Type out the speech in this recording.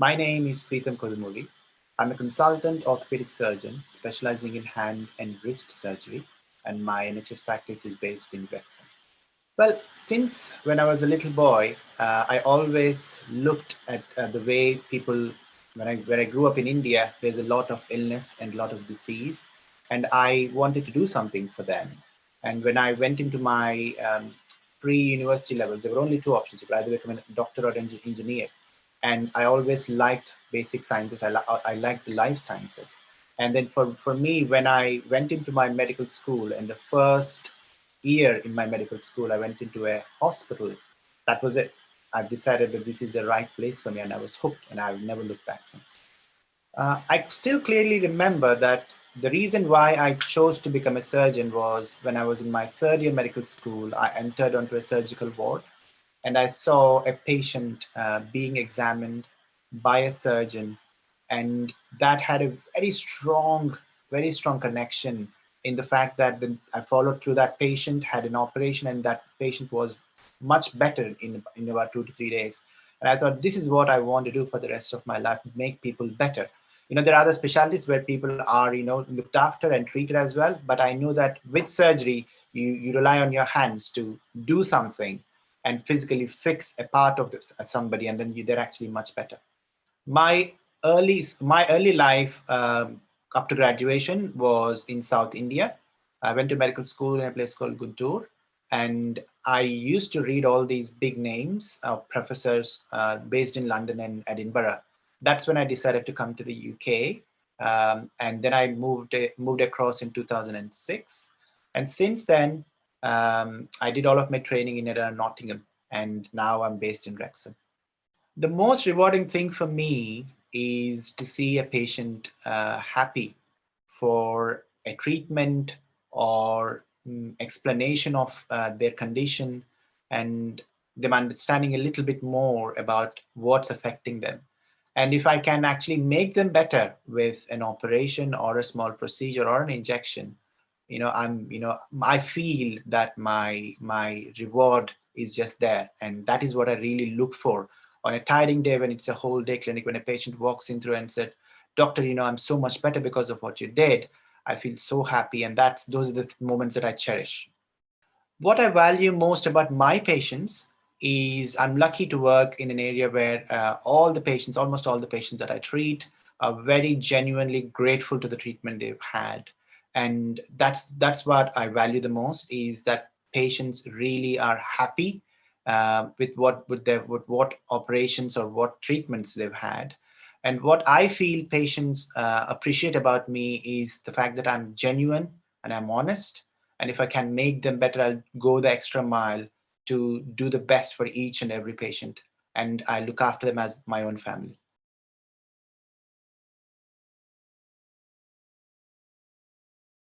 My name is Preetham Kodumuri. I'm a consultant orthopedic surgeon specializing in hand and wrist surgery, and my NHS practice is based in Wrexham. Well, since when I was a little boy, I always looked at the way people, when I grew up in India, there's a lot of illness and a lot of disease, and I wanted to do something for them. And when I went into my pre-university level, there were only two options: you could either become a doctor or an engineer. And I always liked basic sciences. I liked the life sciences. And then for me, when I went into my medical school, and the first year in my medical school, I went into a hospital. That was it. I've decided that this is the right place for me, and I was hooked, and I've never looked back since. I still clearly remember that the reason why I chose to become a surgeon was when I was in my third year medical school. I entered onto a surgical ward, and I saw a patient being examined by a surgeon, and that had a very strong connection in the fact that I followed through that patient, had an operation, and that patient was much better in about 2 to 3 days. And I thought, this is what I want to do for the rest of my life: make people better. There are other specialties where people are, looked after and treated as well. But I know that with surgery, you rely on your hands to do something and physically fix a part of somebody, and then they're actually much better. My early life up to graduation was in South India. I went to medical school in a place called Guntur, and I used to read all these big names of professors based in London and Edinburgh. That's when I decided to come to the UK, and then I moved across in 2006. And since then, I did all of my training in Nottingham, and now I'm based in Wrexham. The most rewarding thing for me is to see a patient happy for a treatment or explanation of their condition, and them understanding a little bit more about what's affecting them. And if I can actually make them better with an operation or a small procedure or an injection, I feel that my reward is just there. And that is what I really look for on a tiring day, when it's a whole day clinic, when a patient walks in through and said, "Doctor, I'm so much better because of what you did." I feel so happy. And those are the moments that I cherish. What I value most about my patients is I'm lucky to work in an area where almost all the patients that I treat are very genuinely grateful to the treatment they've had. And that's what I value the most, is that patients really are happy with what operations or what treatments they've had. And what I feel patients appreciate about me is the fact that I'm genuine and I'm honest. And if I can make them better, I'll go the extra mile to do the best for each and every patient. And I look after them as my own family.